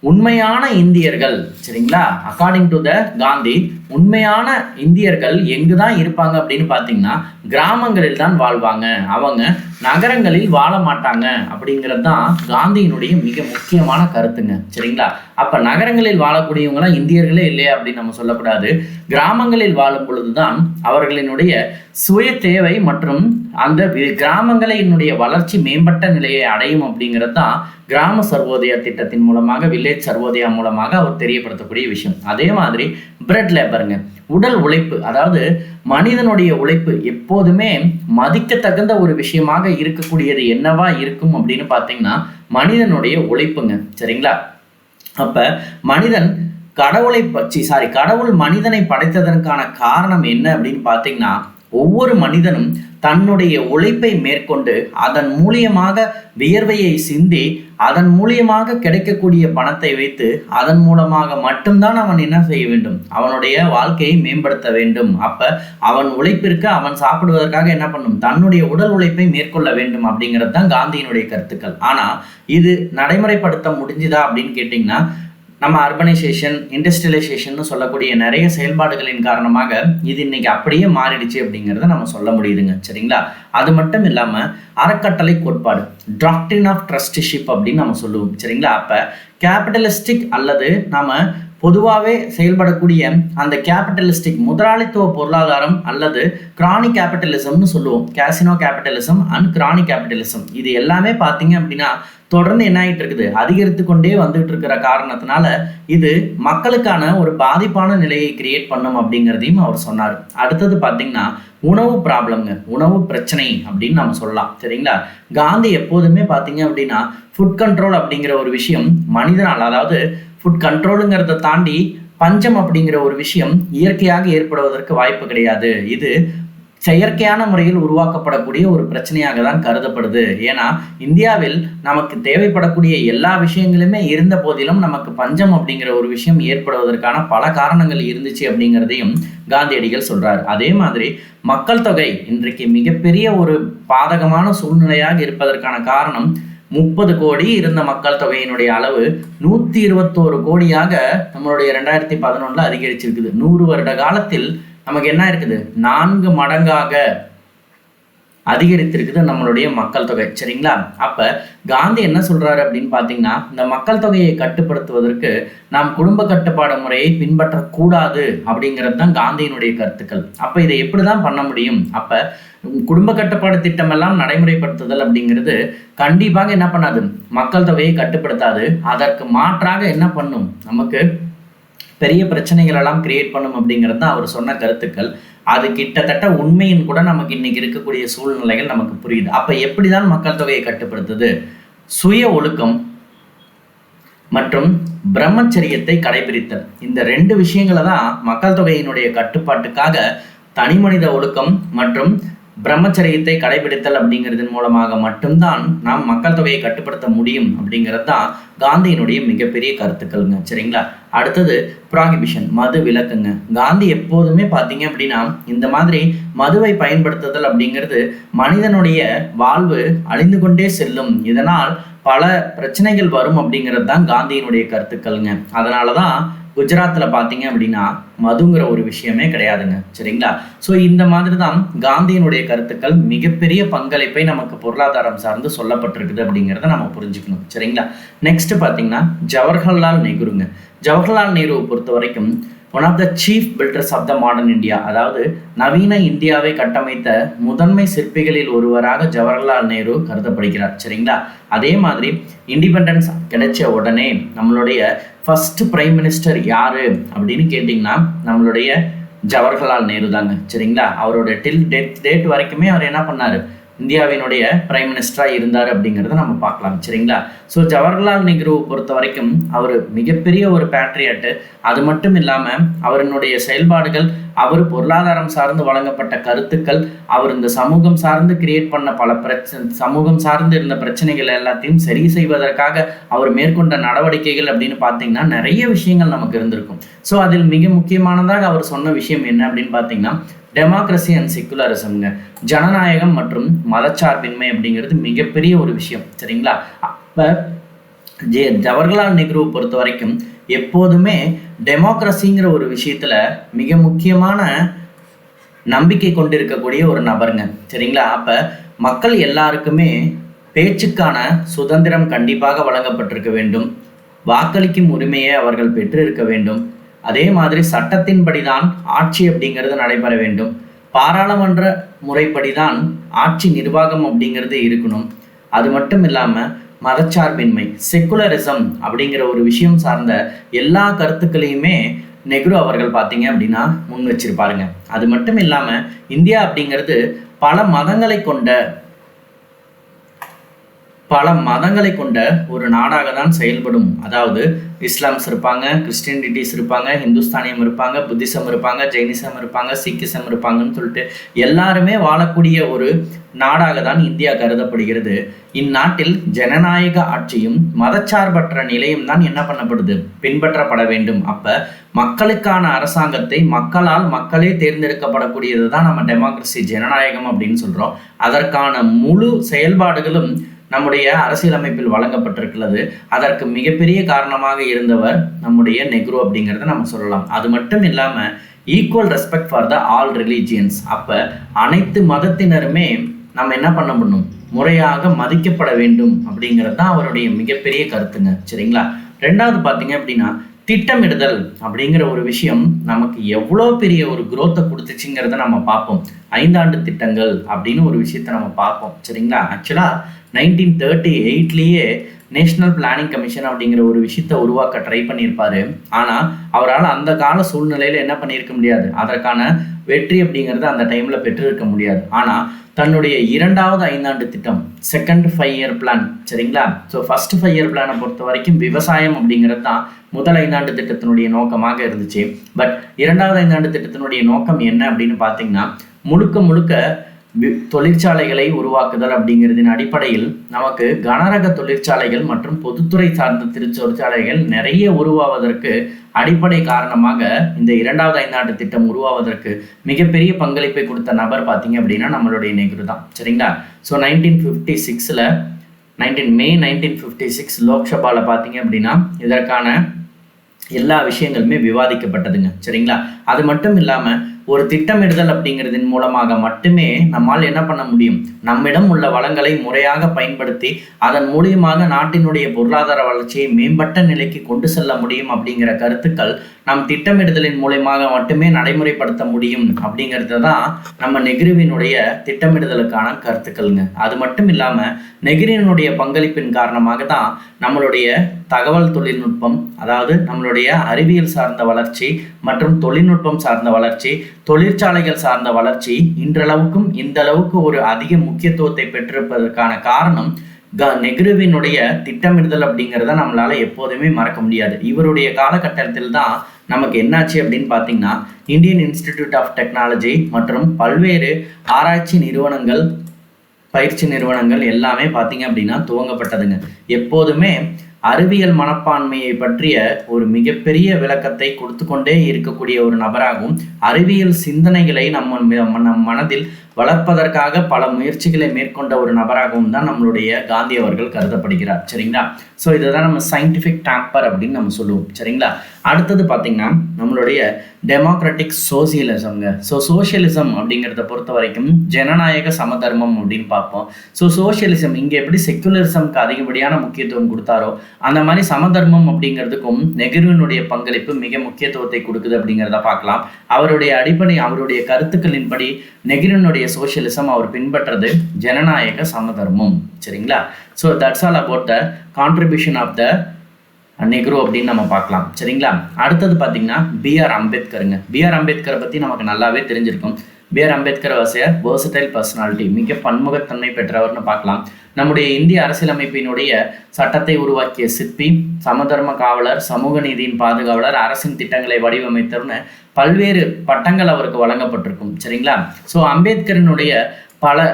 உண்மையான இந்தியர்கள், சரிங்களா, அக்கார்டிங் டு த காந்தி, உண்மையான இந்தியர்கள் எங்குதான் இருப்பாங்க அப்படின்னு பார்த்தீங்கன்னா கிராமங்களில் தான் வாழ்வாங்க, அவங்க நகரங்களில் வாழ மாட்டாங்க அப்படிங்கிறது தான் காந்தியினுடைய மிக முக்கியமான கருத்துங்க. சரிங்களா? அப்ப நகரங்களில் வாழக்கூடியவங்களாம் இந்தியர்களே இல்லையா அப்படின்னு நம்ம சொல்லக்கூடாது. கிராமங்களில் வாழும் பொழுதுதான் அவர்களினுடைய சுய தேவை மற்றும் அந்த கிராமங்களினுடைய வளர்ச்சி மேம்பட்ட நிலையை அடையும் அப்படிங்கிறது தான் கிராம சர்வோதயா திட்டத்தின் மூலமாக, வில்லேஜ் சர்வோதயா மூலமாக அவர் தெரியப்படுத்தக்கூடிய விஷயம். அதே மாதிரி பிரெட் லேபருங்க, உடல் உழைப்பு, அதாவது மனிதனுடைய உழைப்பு எப்போதுமே மதிக்கத்தகுந்த ஒரு விஷயமாக இருக்கக்கூடியது என்னவா இருக்கும் அப்படின்னு பார்த்தீங்கன்னா மனிதனுடைய உழைப்புங்க. சரிங்களா? அப்ப மனிதன் கடவுள் மனிதனை படைத்ததற்கான காரணம் என்ன அப்படின்னு பார்த்தீங்கன்னா, ஒவ்வொரு மனிதனும் தன்னுடைய உழைப்பை மேற்கொண்டு அதன் மூலியமாக வியர்வையை சிந்தி அதன் மூலியமாக கிடைக்கக்கூடிய பணத்தை வைத்து அதன் மூலமாக மட்டும்தான் அவன் என்ன செய்ய வேண்டும், அவனுடைய வாழ்க்கையை மேம்படுத்த வேண்டும். அப்ப அவன் உழைப்பிற்கு, அவன் சாப்பிடுவதற்காக என்ன பண்ணும், தன்னுடைய உடல் உழைப்பை மேற்கொள்ள வேண்டும் அப்படிங்கிறது தான் காந்தியினுடைய கருத்துக்கள். ஆனா இது நடைமுறைப்படுத்த முடிஞ்சுதா அப்படின்னு கேட்டீங்கன்னா நம்ம அர்பனைசேஷன், இண்டஸ்ட்ரியலைசேஷன் சொல்லக்கூடிய நிறைய செயல்பாடுகளின் காரணமாக இது இன்னைக்கு அப்படியே மாறிடுச்சு அப்படிங்கிறத நம்ம சொல்ல முடியுதுங்க. சரிங்களா? அது மட்டும் இல்லாமல் அறக்கட்டளை கோட்பாடு, டாக்ட்ரின் ஆஃப் ட்ரஸ்டிஷிப் அப்படின்னு நம்ம சொல்லுவோம். சரிங்களா? அப்போ கேபிட்டலிஸ்டிக் அல்லது நம்ம பொதுவாகவே செயல்படக்கூடிய அந்த கேபிட்டலிஸ்டிக் முதலாளித்துவ பொருளாதாரம் அல்லது கிரானிக் கேபிட்டலிசம்னு சொல்லுவோம். Casino capitalism and chronic capitalism இது எல்லாமே பார்த்தீங்க அப்படின்னா தொடர்ந்து என்ன ஆகிட்டு இருக்குது, அதிகரித்து கொண்டே வந்துட்டு இருக்கிற காரணத்தினால இது மக்களுக்கான ஒரு பாதிப்பான நிலையை கிரியேட் பண்ணும் அப்படிங்கிறதையும் அவர் சொன்னார். அடுத்தது பார்த்தீங்கன்னா உணவு ப்ராப்ளம்ங்க, உணவு பிரச்சனை அப்படின்னு நம்ம சொல்லலாம். சரிங்களா? காந்தி எப்போதுமே பார்த்தீங்க அப்படின்னா ஃபுட் கண்ட்ரோல் அப்படிங்கிற ஒரு விஷயம் மனிதனால், அதாவது ஃபுட் கண்ட்ரோலுங்கிறத தாண்டி பஞ்சம் அப்படிங்கிற ஒரு விஷயம் இயற்கையாக ஏற்படுவதற்கு வாய்ப்பு கிடையாது, இது செயற்கையான முறையில் உருவாக்கப்படக்கூடிய ஒரு பிரச்சனையாக தான் கருதப்படுது. ஏன்னா இந்தியாவில் நமக்கு தேவைப்படக்கூடிய எல்லா விஷயங்களுமே இருந்த போதிலும் நமக்கு பஞ்சம் அப்படிங்கிற ஒரு விஷயம் ஏற்படுவதற்கான பல காரணங்கள் இருந்துச்சு அப்படிங்கிறதையும் காந்தியடிகள் சொல்றார். அதே மாதிரி மக்கள் தொகை இன்றைக்கு மிகப்பெரிய ஒரு பாதகமான சூழ்நிலையாக இருப்பதற்கான காரணம் 30 கோடி இருந்த மக்கள் தொகையினுடைய அளவு 121 கோடியாக நம்மளுடைய 2011 அதிகரிச்சிருக்குது. 100 வருட காலத்தில் நமக்கு என்ன இருக்குது, 4 மடங்காக அதிகரித்திருக்குது நம்மளுடைய மக்கள் தொகை. சரிங்களா? அப்ப காந்தி என்ன சொல்றாரு அப்படின்னு பாத்தீங்கன்னா, இந்த மக்கள் தொகையை கட்டுப்படுத்துவதற்கு நாம் குடும்ப கட்டுப்பாடு முறையை பின்பற்றக்கூடாது அப்படிங்கிறது தான் காந்தியினுடைய கருத்துக்கள். அப்ப இதை எப்படிதான் பண்ண முடியும்? அப்ப குடும்ப கட்டுப்பாடு திட்டம் எல்லாம் நடைமுறைப்படுத்துதல் அப்படிங்கிறது கண்டிப்பாக என்ன பண்ணாது, மக்கள் தொகையை கட்டுப்படுத்தாது. அதற்கு மாற்றாக என்ன பண்ணும், நமக்கு பெரிய பிரச்சனைகள் எல்லாம் கிரியேட் பண்ணும் அப்படிங்கிறது தான் அவர் சொன்ன கருத்துக்கள். அது கிட்டத்தட்ட உண்மையின் கூட நமக்கு இன்னைக்கு இருக்கக்கூடிய சூழ்நிலைகள் நமக்கு புரியுது. அப்ப எப்படிதான் மக்கள் தொகையை கட்டுப்படுத்துது? சுய ஒழுக்கம் மற்றும் பிரம்மச்சரியத்தை கடைபிடித்தல், இந்த 2 விஷயங்களை தான் மக்கள் தொகையினுடைய கட்டுப்பாட்டுக்காக தனி மனித ஒழுக்கம் மற்றும் பிரம்மச்சரியத்தை கடைபிடித்தல் அப்படிங்கிறதன் மூலமாக மட்டும்தான் நாம் மக்கள் தொகையை கட்டுப்படுத்த முடியும் அப்படிங்கிறது தான் காந்தியினுடைய மிகப்பெரிய கருத்துக்கள்ங்க. சரிங்களா? அடுத்தது ப்ராஹிபிஷன், மது விலக்குங்க. காந்தி எப்போதுமே பார்த்தீங்க அப்படின்னா இந்த மாதிரி மதுவை பயன்படுத்துதல் அப்படிங்கிறது மனிதனுடைய வாழ்வு அழிந்து கொண்டே செல்லும், இதனால் பல பிரச்சனைகள் வரும் அப்படிங்கிறது தான் காந்தியினுடைய கருத்துக்கள்ங்க. அதனால தான் குஜராத்தில் பார்த்தீங்க அப்படின்னா மதுங்கிற ஒரு விஷயமே கிடையாதுங்க. சரிங்களா? ஸோ இந்த மாதிரி தான் காந்தியினுடைய கருத்துக்கள் மிகப்பெரிய பங்களிப்பை நமக்கு பொருளாதாரம் சார்ந்து சொல்லப்பட்டிருக்குது அப்படிங்கிறத நம்ம புரிஞ்சுக்கணும். சரிங்களா? நெக்ஸ்ட் பார்த்தீங்கன்னா ஜவஹர்லால் நேருங்க. ஜவஹர்லால் நேருவை பொறுத்த வரைக்கும் one of the chief builders of the modern India, அதாவது நவீன இந்தியாவை கட்டமைத்த முதன்மை சிற்பிகளில் ஒருவராக ஜவஹர்லால் நேரு கருதப்படுகிறார். சரிங்களா? அதே மாதிரி இண்டிபெண்டன்ஸ் கிடைச்ச உடனே நம்மளுடைய ஃபர்ஸ்ட் பிரைம் மினிஸ்டர் யாரு அப்படின்னு கேட்டிங்கன்னா நம்மளுடைய ஜவஹர்லால் நேரு தாங்க. சரிங்களா? அவரோட டேட் வரைக்குமே அவர் என்ன பண்ணாரு, இந்தியாவினுடைய பிரைம் மினிஸ்டராக இருந்தார் அப்படிங்கிறத நம்ம பார்க்கலாம். சரிங்களா? ஸோ ஜவஹர்லால் நேருவை பொறுத்த வரைக்கும் அவர் மிகப்பெரிய ஒரு பேட்ரியட்டு. அது மட்டும் இல்லாமல் அவருடைய செயல்பாடுகள், அவர் பொருளாதாரம் சார்ந்து வழங்கப்பட்ட கருத்துக்கள், அவர் இந்த சமூகம் சார்ந்து கிரியேட் பண்ண பல சமூகம் சார்ந்து இருந்த பிரச்சனைகள் எல்லாத்தையும் சரி செய்வதற்காக அவர் மேற்கொண்ட நடவடிக்கைகள் அப்படின்னு பார்த்தீங்கன்னா நிறைய விஷயங்கள் நமக்கு இருந்திருக்கும். ஸோ அதில் மிக முக்கியமானதாக அவர் சொன்ன விஷயம் என்ன அப்படின்னு பார்த்தீங்கன்னா டெமோக்ரஸி அண்ட் செக்குலரிசம்ங்க. ஜனநாயகம் மற்றும் மதச்சார்பின்மை அப்படிங்கிறது மிகப்பெரிய ஒரு விஷயம். சரிங்களா? அப்போ ஜவஹர்லால் நேருவை பொறுத்த வரைக்கும் எப்போதுமே டெமோக்ரஸிங்கிற ஒரு விஷயத்துல மிக முக்கியமான நம்பிக்கை கொண்டிருக்கக்கூடிய ஒரு நபருங்க. சரிங்களா? அப்ப மக்கள் எல்லாருக்குமே பேச்சுக்கான சுதந்திரம் கண்டிப்பாக வழங்கப்பட்டிருக்க வேண்டும், வாக்களிக்கும் உரிமையை அவர்கள் பெற்று இருக்க வேண்டும், அதே மாதிரி சட்டத்தின்படிதான் ஆட்சி அப்படிங்கிறது நடைபெற வேண்டும், பாராளுமன்ற முறைப்படிதான் ஆட்சி நிர்வாகம் அப்படிங்கிறது இருக்கணும். அது மட்டும் இல்லாமல் மதச்சார்பின்மை, செக்குலரிசம் அப்படிங்கிற ஒரு விஷயம் சார்ந்த எல்லா கருத்துக்களையுமே நெஹ்ரு அவர்கள் பார்த்தீங்க அப்படின்னா முன் வச்சிருப்பாருங்க. அது மட்டும் இல்லாமல் இந்தியா அப்படிங்கிறது பல மதங்களை கொண்ட ஒரு நாடாக தான் செயல்படும். அதாவது இஸ்லாம்ஸ் இருப்பாங்க, கிறிஸ்டியனிட்டிஸ் இருப்பாங்க, ஹிந்துஸ்தானியம் இருப்பாங்க, புத்திசம் இருப்பாங்க, ஜெயினிசம் இருப்பாங்க, சீக்கிசம் இருப்பாங்கன்னு சொல்லிட்டு எல்லாருமே வாழக்கூடிய ஒரு நாடாக தான் இந்தியா கருதப்படுகிறது. இந்நாட்டில் ஜனநாயக ஆட்சியும் மதச்சார்பற்ற நிலையும் தான் என்ன பண்ணப்படுது, பின்பற்றப்பட வேண்டும். அப்ப மக்களுக்கான அரசாங்கத்தை மக்களால் மக்களே தேர்ந்தெடுக்கப்படக்கூடியது தான் நம்ம டெமோக்ரஸி, ஜனநாயகம் அப்படின்னு சொல்றோம். அதற்கான முழு செயல்பாடுகளும் நம்முடைய அரசியலமைப்பில் வழங்கப்பட்டிருக்கிறது. அதற்கு மிகப்பெரிய காரணமாக இருந்தவர் நம்முடைய நெஹ்ரு அப்படிங்கிறத நம்ம சொல்லலாம். அது மட்டும் இல்லாமல் equal respect for the all religions. அப்போ அனைத்து மதத்தினருமே நம்ம என்ன பண்ண முடியும், முறையாக மதிக்கப்பட வேண்டும் அப்படிங்கிறது தான் அவருடைய மிகப்பெரிய கருத்துங்க. சரிங்களா? ரெண்டாவது பார்த்தீங்க அப்படின்னா திட்டமிடுதல் அப்படிங்கிற ஒரு விஷயம் நமக்கு எவ்வளோ பெரிய ஒரு குரோத்தை கொடுத்துச்சுங்கிறத நம்ம பார்ப்போம். 5 ஆண்டு திட்டங்கள் அப்படின்னு ஒரு விஷயத்த நம்ம பார்ப்போம். சரிங்களா? ஆக்சுவலாக 1938 நேஷனல் பிளானிங் கமிஷன் அப்படிங்கிற ஒரு விஷயத்த உருவாக்க ட்ரை பண்ணியிருப்பாரு. ஆனால் அவரால் அந்த கால சூழ்நிலையில் என்ன பண்ணியிருக்க முடியாது, அதற்கான வெற்றி அப்படிங்கிறது அந்த டைமில் பெற்றிருக்க முடியாது. ஆனால் தன்னுடைய 2வது 5 ஆண்டு திட்டம், செகண்ட் 5 இயர் பிளான், சரிங்களா? ஸோ ஃபர்ஸ்ட் 5 இயர் பிளானை பொறுத்த வரைக்கும் விவசாயம் அப்படிங்கிறது தான் முதல் 5 ஆண்டு திட்டத்தினுடைய நோக்கமாக இருந்துச்சு. பட் 2வது 5 ஆண்டு திட்டத்தினுடைய நோக்கம் என்ன அப்படின்னு பார்த்தீங்கன்னா முழுக்க முழுக்க தொழிற்சாலைகளை உருவாக்குதல் அப்படிங்கிறதின் அடிப்படையில் நமக்கு கனரக தொழிற்சாலைகள் மற்றும் பொதுத்துறை சார்ந்த தொழிற்சாலைகள் நிறைய உருவாவதற்கு அடிப்படை காரணமாக இந்த 2வது 5 ஆண்டு திட்டம் உருவாவதற்கு மிகப்பெரிய பங்களிப்பை கொடுத்த நபர் பார்த்தீங்க அப்படின்னா நம்மளுடைய நெஹ்ரு தான். சரிங்களா? ஸோ 1956 மே 1956 லோக்சபாவில் பார்த்தீங்க அப்படின்னா இதற்கான எல்லா விஷயங்களுமே விவாதிக்கப்பட்டதுங்க. சரிங்களா? அது மட்டும் இல்லாமல் ஒரு திட்டமிடுதல் அப்படிங்கிறதின் மூலமாக மட்டுமே நம்மால் என்ன பண்ண முடியும், நம்மிடம் உள்ள வளங்களை முறையாக பயன்படுத்தி அதன் மூலியமாக நாட்டினுடைய பொருளாதார வளர்ச்சியை மேம்பட்ட நிலைக்கு கொண்டு செல்ல முடியும் அப்படிங்கிற கருத்துக்கள் நம் திட்டமிடுதலின் மூலயமாக மட்டுமே நடைமுறைப்படுத்த முடியும் அப்படிங்கிறது தான் நம்ம நெஹ்ருவினுடைய திட்டமிடுதலுக்கான கருத்துக்கள்ங்க. அது மட்டும் இல்லாமல் நெஹ்ருவினுடைய பங்களிப்பின் காரணமாக தான் நம்மளுடைய தகவல் தொழில்நுட்பம், அதாவது நம்மளுடைய அறிவியல் சார்ந்த வளர்ச்சி மற்றும் தொழில்நுட்பம் சார்ந்த வளர்ச்சி, தொழிற்சாலைகள் சார்ந்த வளர்ச்சி இன்றளவுக்கும் இந்த அளவுக்கு ஒரு அதிக முக்கியத்துவத்தை பெற்றிருப்பதற்கான காரணம் நெஹ்ருவினுடைய திட்டமிடுதல் அப்படிங்கிறத நம்மளால எப்போதுமே மறக்க முடியாது. இவருடைய காலகட்டத்தில் தான் நமக்கு என்னாச்சு அப்படின்னு பார்த்தீங்கன்னா இந்தியன் இன்ஸ்டிடியூட் ஆஃப் டெக்னாலஜி மற்றும் பல்வேறு ஆராய்ச்சி நிறுவனங்கள், பயிற்சி நிறுவனங்கள் எல்லாமே பார்த்தீங்க அப்படின்னா துவங்கப்பட்டதுங்க. எப்போதுமே அறிவியல் மனப்பான்மையை பற்றிய ஒரு மிகப்பெரிய விளக்கத்தை கொடுத்து கொண்டே இருக்கக்கூடிய ஒரு நபராகவும் அறிவியல் சிந்தனைகளை நம் மனதில் வளர்ப்பதற்காக பல முயற்சிகளை மேற்கொண்ட ஒரு நபராகவும் தான் நம்மளுடைய காந்தி அவர்கள் கருதப்படுகிறார். சரிங்களா? ஸோ இதுதான் நம்ம சயின்டிஃபிக் டேம்பர் அப்படின்னு நம்ம சொல்லுவோம். சரிங்களா? அடுத்தது பார்த்தீங்கன்னா நம்மளுடைய டெமோக்ராட்டிக் சோசியலிசம்ங்க. ஸோ சோசியலிசம் அப்படிங்கிறத பொறுத்த வரைக்கும் ஜனநாயக சமதர்மம் அப்படின்னு பார்ப்போம். ஸோ சோசியலிசம் இங்கே எப்படி செக்குலரிசம்க்கு அதிகப்படியான முக்கியத்துவம் கொடுத்தாரோ அந்த மாதிரி சமதர்மம் அப்படிங்கிறதுக்கும் நெஹ்ருவினுடைய பங்களிப்பு மிக முக்கியத்துவத்தை கொடுக்குது அப்படிங்கிறத பார்க்கலாம். அவருடைய அடிப்படை, அவருடைய கருத்துக்களின்படி நெஹ்ருவினுடைய சோசியலிசம் அவர் பின்பற்றது ஜனநாயக சமதர்மம். சரிங்களா? So that's all about the contribution of the Nehru அப்படின்னு நம்ம பார்க்கலாம். சரிங்களா? அடுத்தது பார்த்தீங்கன்னா B.R. அம்பேத்கருங்க. B.R. அம்பேத்கரை பற்றி நமக்கு நல்லாவே தெரிஞ்சிருக்கும். B.R. Ambedkar was a versatile personality, மிக பன்முகத்தன்மை பெற்றவர்னு பார்க்கலாம். நம்முடைய இந்திய அரசியலமைப்பினுடைய சட்டத்தை உருவாக்கிய சிற்பி, சமதர்ம காவலர், சமூக நீதியின் பாதுகாவலர், அரசின் திட்டங்களை வடிவமைத்தர்னு பல்வேறு பட்டங்கள் அவருக்கு வழங்கப்பட்டிருக்கும். சரிங்களா? ஸோ அம்பேத்கரினுடைய பல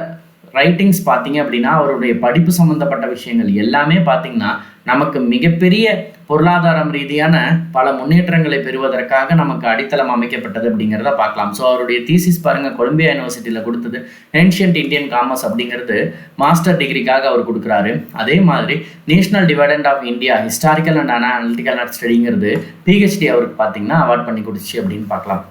ரைட்டிங்ஸ் பார்த்தீங்க அப்படின்னா அவருடைய படிப்பு சம்மந்தப்பட்ட விஷயங்கள் எல்லாமே பார்த்தீங்கன்னா நமக்கு மிகப்பெரிய பொருளாதாரம் ரீதியான பல முன்னேற்றங்களை பெறுவதற்காக நமக்கு அடித்தளம் அமைக்கப்பட்டது அப்படிங்கிறத பார்க்கலாம். ஸோ அவருடைய தீசிஸ் பாருங்க, கொலம்பியா யூனிவர்சிட்டியில் கொடுத்தது ஏன்ஷியன்ட் இந்தியன் காமர்ஸ் அப்படிங்கிறது மாஸ்டர் டிகிரிக்காக அவர் கொடுக்குறாரு. அதே மாதிரி national dividend of India historical and analytical ஸ்டடிங்கிறது PhD அவருக்கு பார்த்தீங்கன்னா அவார்ட் பண்ணி கொடுத்துச்சு அப்படின்னு பார்க்கலாம்.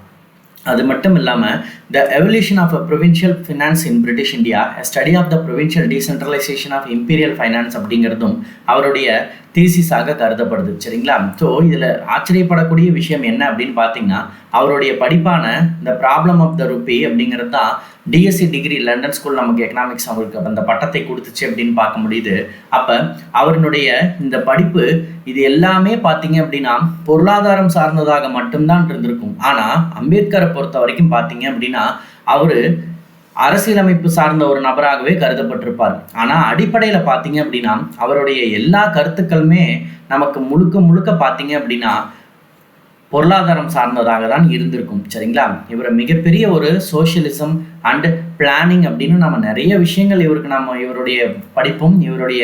அது மட்டும் இல்லாமல் the evolution of a provincial finance in British India, study of the provincial decentralisation of imperial finance அப்படிங்கிறதும் அவருடைய தீசிஸாக கருதப்படுது. சரிங்களா? ஸோ இதில் ஆச்சரியப்படக்கூடிய விஷயம் என்ன அப்படின்னு பார்த்தீங்கன்னா அவருடைய படிப்பான the problem of the rupee அப்படிங்கிறது தான் DSc டிகிரி லண்டன் ஸ்கூல் நமக்கு எக்கனாமிக்ஸ் அவருக்கு அந்த பட்டத்தை கொடுத்துச்சு அப்படின்னு பார்க்க முடியுது. அப்போ அவருடைய இந்த படிப்பு இது எல்லாமே பார்த்தீங்க அப்படின்னா பொருளாதாரம் சார்ந்ததாக மட்டும்தான் இருந்திருக்கும். ஆனால் அம்பேத்கரை பொறுத்த வரைக்கும் பார்த்தீங்க அப்படின்னா அவர் அரசியலமைப்பு சார்ந்த ஒரு நபராகவே கருதப்பட்டிருப்பார். ஆனால் அடிப்படையில் பார்த்தீங்க அப்படின்னா அவருடைய எல்லா கருத்துக்களுமே நமக்கு முழுக்க முழுக்க பார்த்தீங்க அப்படின்னா பொருளாதாரம் சார்ந்ததாக தான் இருந்திருக்கும். சரிங்களா? இவரை மிகப்பெரிய ஒரு சோசியலிசம் அண்ட் பிளானிங் அப்படின்னு நம்ம நிறைய விஷயங்கள் இவருடைய படிப்பும் இவருடைய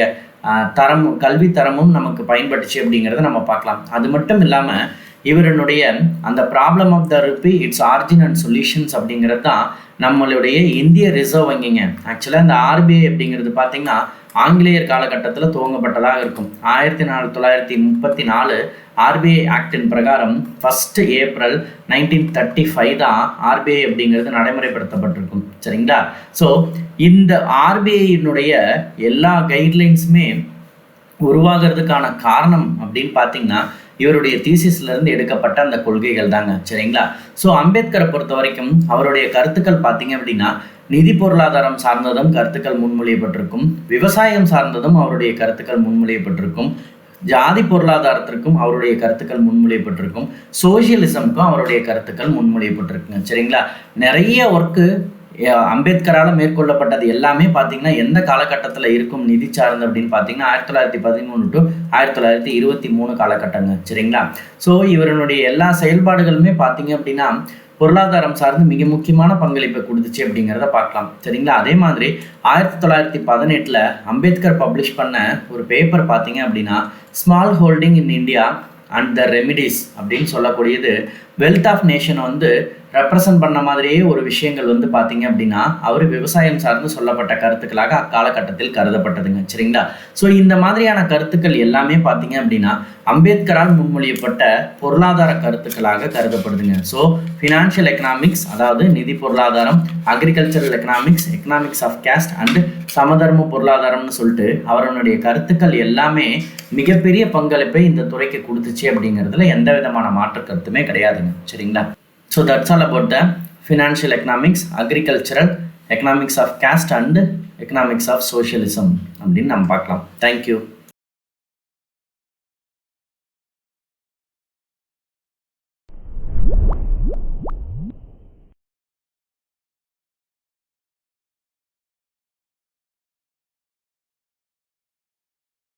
கல்வி தரமும் நமக்கு பயன்பட்டுச்சு அப்படிங்கிறத நம்ம பார்க்கலாம். அது மட்டும் இல்லாமல் இவருடைய அந்த problem of the rupee its origin and solutions அப்படிங்கிறது தான் நம்மளுடைய இந்திய ரிசர்வ் வங்கிங்க. ஆக்சுவலாக இந்த ஆர்பிஐ அப்படிங்கிறது பார்த்தீங்கன்னா ஆங்கிலேயர் காலகட்டத்தில் துவங்கப்பட்டதாக இருக்கும். 1934 ஆர்பிஐ ஆக்டின் பிரகாரம் 1 ஏப்ரல் 1935 தான் ஆர்பிஐ அப்படிங்கிறது நடைமுறைப்படுத்தப்பட்டிருக்கும். சரிங்களா? ஸோ இந்த ஆர்பிஐயினுடைய எல்லா கைட்லைன்ஸுமே உருவாகிறதுக்கான காரணம் அப்படின்னு பார்த்தீங்கன்னா இவருடைய தீசிஸ்லேருந்து எடுக்கப்பட்ட அந்த கொள்கைகள் தாங்க. சரிங்களா? ஸோ அம்பேத்கரை பொறுத்த வரைக்கும் அவருடைய கருத்துக்கள் பார்த்தீங்க அப்படின்னா நிதி பொருளாதாரம் சார்ந்ததும் கருத்துக்கள் முன்மொழியப்பட்டிருக்கும், விவசாயம் சார்ந்ததும் அவருடைய கருத்துக்கள் முன்மொழியப்பட்டிருக்கும், ஜாதி பொருளாதாரத்திற்கும் அவருடைய கருத்துக்கள் முன்மொழியப்பட்டிருக்கும், சோசியலிசம்க்கும் அவருடைய கருத்துக்கள் முன்மொழியப்பட்டிருக்குங்க. சரிங்களா? நிறைய ஒர்க்கு அம்பேத்கரால் மேற்கொள்ளப்பட்டது எல்லாமே பார்த்தீங்கன்னா எந்த காலகட்டத்தில் இருக்கும் நிதி சார்ந்து அப்படின்னு பார்த்தீங்கன்னா 1913 டு 1923 காலகட்டங்க. சரிங்களா? ஸோ இவருடைய எல்லா செயல்பாடுகளுமே பார்த்தீங்க அப்படின்னா பொருளாதாரம் சார்ந்து மிக முக்கியமான பங்களிப்பை கொடுத்துச்சு அப்படிங்கிறத பார்க்கலாம். சரிங்களா? அதே மாதிரி 1918 அம்பேத்கர் பப்ளிஷ் பண்ண ஒரு பேப்பர் பார்த்தீங்க அப்படின்னா small holding in India and the remedies அப்படின்னு சொல்லக்கூடியது வெல்த் ஆஃப் நேஷனை வந்து ரெப்ரசன்ட் பண்ண மாதிரியே ஒரு விஷயங்கள் வந்து பார்த்தீங்க அப்படின்னா அவர் விவசாயம் சார்ந்து சொல்லப்பட்ட கருத்துக்களாக அக்காலகட்டத்தில் கருதப்பட்டதுங்க. சரிங்களா? ஸோ இந்த மாதிரியான கருத்துக்கள் எல்லாமே பார்த்தீங்க அப்படின்னா அம்பேத்கரால் முன்மொழியப்பட்ட பொருளாதார கருத்துக்களாக கருதப்படுதுங்க. ஸோ ஃபினான்ஷியல் எக்கனாமிக்ஸ், அதாவது நிதி பொருளாதாரம், agricultural economics, economics of caste and சமதர்ம பொருளாதாரம்னு சொல்லிட்டு அவருடைய கருத்துக்கள் எல்லாமே மிகப்பெரிய பங்களிப்பை இந்த துறைக்கு கொடுத்துச்சு அப்படிங்கிறதுல எந்த விதமான மாற்று கருத்துமே கிடையாதுங்க. சரிங்களா? So that's all about the financial economics, agricultural, economics of caste and economics of socialism அப்படின்னு நம்ம பார்க்கலாம். Thank you.